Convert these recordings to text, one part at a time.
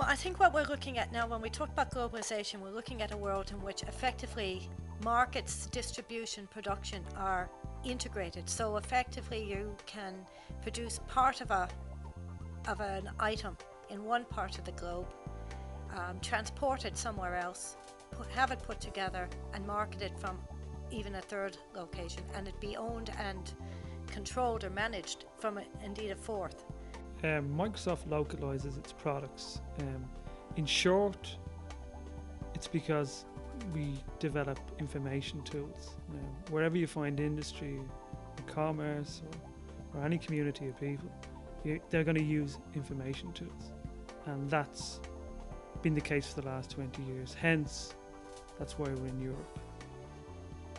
I think what we're looking at now, when we talk about globalization, we're looking at a world in which effectively markets, distribution, production are integrated. So effectively you can produce part of an item in one part of the globe, transport it somewhere else, have it put together and market it from even a third location, and it be owned and controlled or managed from indeed a fourth. Microsoft localizes its products. In short, it's because we develop information tools. Wherever you find industry or commerce or any community of people, they're going to use information tools, and that's been the case for the last 20 years. Hence, that's why we're in Europe.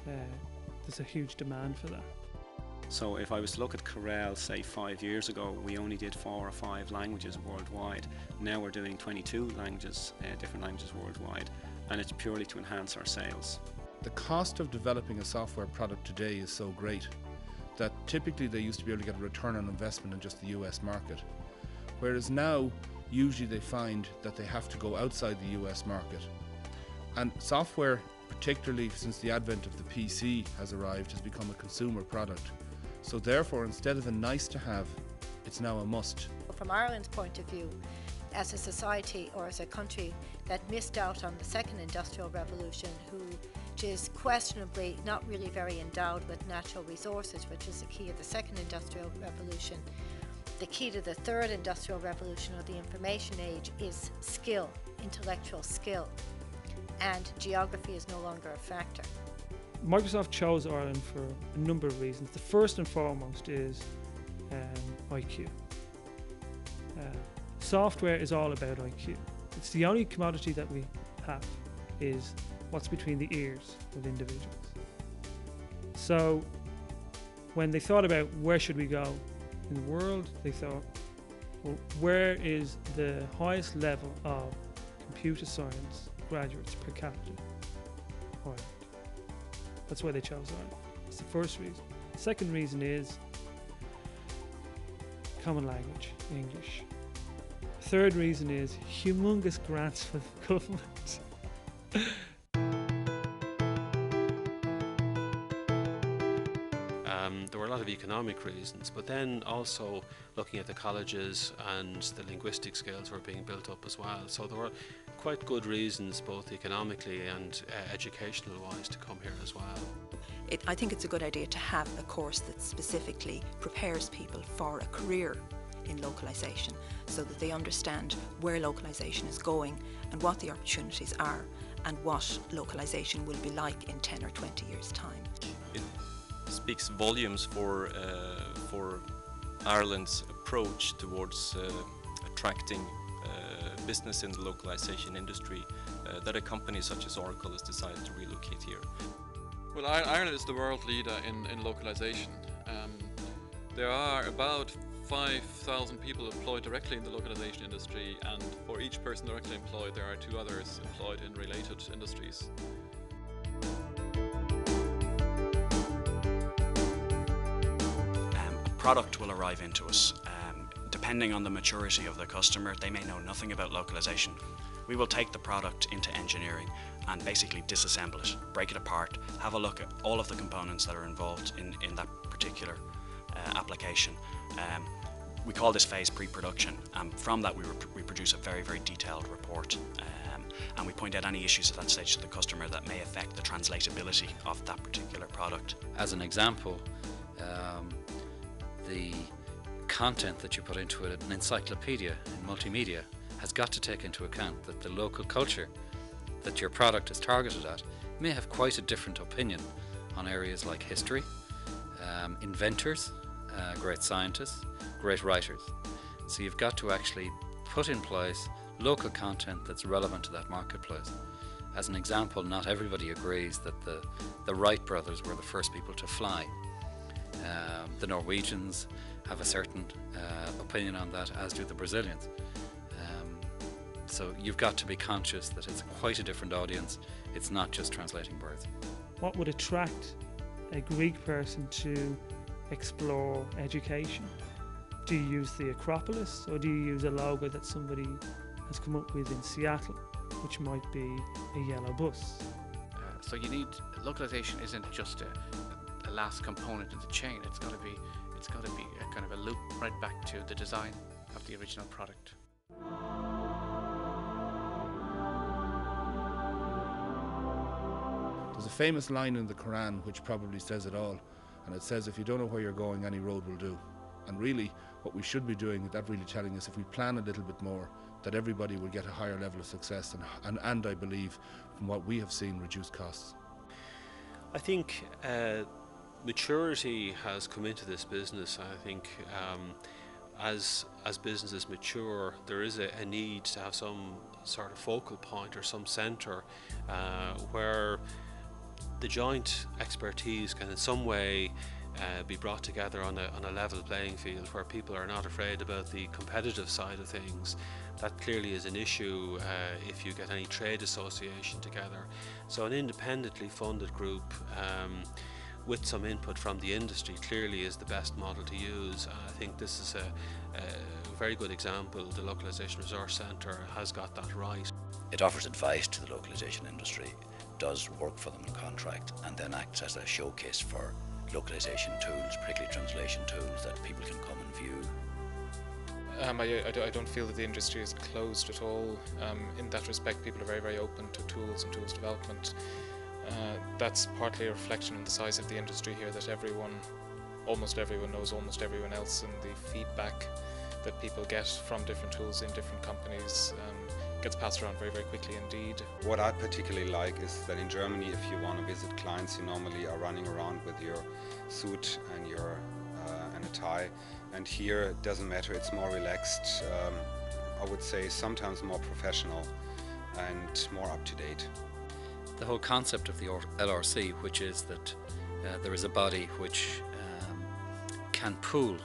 There's a huge demand for that. So if I was to look at Corel, say 5 years ago, we only did 4 or 5 languages worldwide. Now we're doing 22 languages, different languages worldwide, and it's purely to enhance our sales. The cost of developing a software product today is so great that typically they used to be able to get a return on investment in just the US market. Whereas now, usually they find that they have to go outside the US market. And software, particularly since the advent of the PC has arrived, has become a consumer product. So therefore, instead of a nice to have, it's now a must. From Ireland's point of view, as a society or as a country that missed out on the second industrial revolution, which is questionably not really very endowed with natural resources, which is the key of the second industrial revolution, the key to the third industrial revolution or the information age is skill, intellectual skill, and geography is no longer a factor. Microsoft chose Ireland for a number of reasons. The first and foremost is IQ. Software is all about IQ. It's the only commodity that we have is what's between the ears of individuals. So when they thought about where should we go in the world, they thought, well, where is the highest level of computer science graduates per capita? Ireland. That's why they chose Ireland. That's the first reason. The second reason is common language, English. The third reason is humongous grants from the government. There were a lot of economic reasons, but then also looking at the colleges and the linguistic skills were being built up as well. So there were quite good reasons, both economically and educational wise, to come here as well. I think it's a good idea to have a course that specifically prepares people for a career in localisation, so that they understand where localisation is going and what the opportunities are and what localisation will be like in 10 or 20 years' time. It speaks volumes for Ireland's approach towards attracting business in the localization industry, that a company such as Oracle has decided to relocate here. Well, Ireland is the world leader in localization. There are about 5,000 people employed directly in the localization industry, and for each person directly employed there are 2 others employed in related industries. A product will arrive into us. Depending on the maturity of the customer, they may know nothing about localization. We will take the product into engineering and basically disassemble it, break it apart, have a look at all of the components that are involved in that particular application. We call this phase pre-production. From that we produce a very, very detailed report, and we point out any issues at that stage to the customer that may affect the translatability of that particular product. As an example, the content that you put into it, an encyclopedia in multimedia, has got to take into account that the local culture that your product is targeted at may have quite a different opinion on areas like history, inventors, great scientists, great writers. So you've got to actually put in place local content that's relevant to that marketplace. As an example, not everybody agrees that the Wright brothers were the first people to fly. The Norwegians have a certain opinion on that, as do the Brazilians. So you've got to be conscious that it's quite a different audience. It's not just translating birds. What would attract a Greek person to explore education? Do you use the Acropolis, or do you use a logo that somebody has come up with in Seattle, which might be a yellow bus. So you need, localization isn't just a last component in the chain. It's got to be a kind of a loop right back to the design of the original product. There's a famous line in the Quran which probably says it all, and it says, if you don't know where you're going, any road will do. And really what we should be doing, that really telling us, if we plan a little bit more, that everybody will get a higher level of success and I believe, from what we have seen, reduce costs. I think maturity has come into this business. I think as businesses mature, there is a need to have some sort of focal point or some centre where the joint expertise can in some way be brought together on a level playing field, where people are not afraid about the competitive side of things. That clearly is an issue if you get any trade association together. So an independently funded group with some input from the industry clearly is the best model to use. I think this is a very good example. The Localisation Research Centre has got that right. It offers advice to the localisation industry, does work for them in contract, and then acts as a showcase for localization tools, particularly translation tools, that people can come and view. I don't feel that the industry is closed at all. In that respect, people are very, very open to tools and tools development. That's partly a reflection on the size of the industry here, that almost everyone knows almost everyone else, and the feedback that people get from different tools in different companies gets passed around very, very quickly indeed. What I particularly like is that in Germany, if you want to visit clients, you normally are running around with your suit and and a tie, and here it doesn't matter, it's more relaxed, I would say sometimes more professional and more up to date. The whole concept of the LRC, which is that there is a body which can pool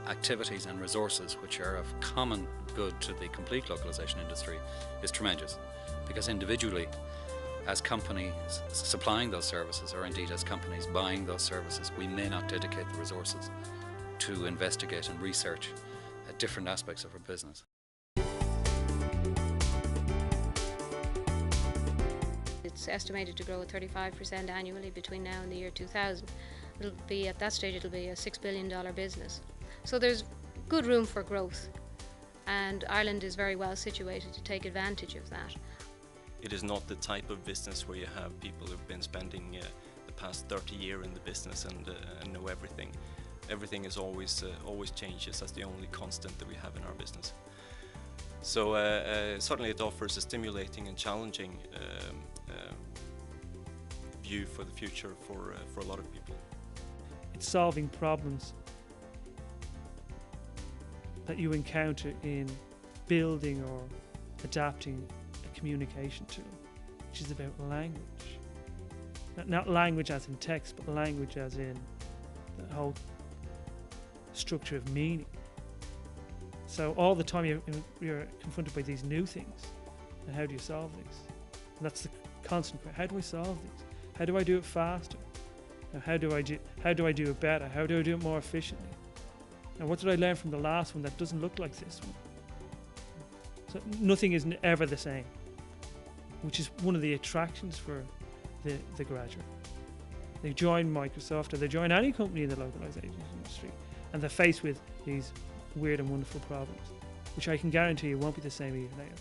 activities and resources which are of common good to the complete localization industry, is tremendous, because individually, as companies supplying those services, or indeed as companies buying those services, we may not dedicate the resources to investigate and research different aspects of our business. It's estimated to grow at 35% annually between now and the year 2000. It'll be, at that stage, it'll be a $6 billion business. So there's good room for growth, and Ireland is very well situated to take advantage of that. It is not the type of business where you have people who've been spending the past 30 years in the business and know everything. Everything is always changes. That's the only constant that we have in our business. So certainly it offers a stimulating and challenging view for the future for a lot of people. It's solving problems that you encounter in building or adapting a communication tool, which is about language. Not language as in text, but language as in the whole structure of meaning. So all the time you're confronted by these new things, and how do you solve these? And that's the constant question. How do I solve these? How do I do it faster? Now, how do I do it better? How do I do it more efficiently? And what did I learn from the last one that doesn't look like this one? So nothing is ever the same, which is one of the attractions for the graduate. They join Microsoft, or they join any company in the localization industry, and they're faced with these weird and wonderful problems, which I can guarantee you won't be the same a year later.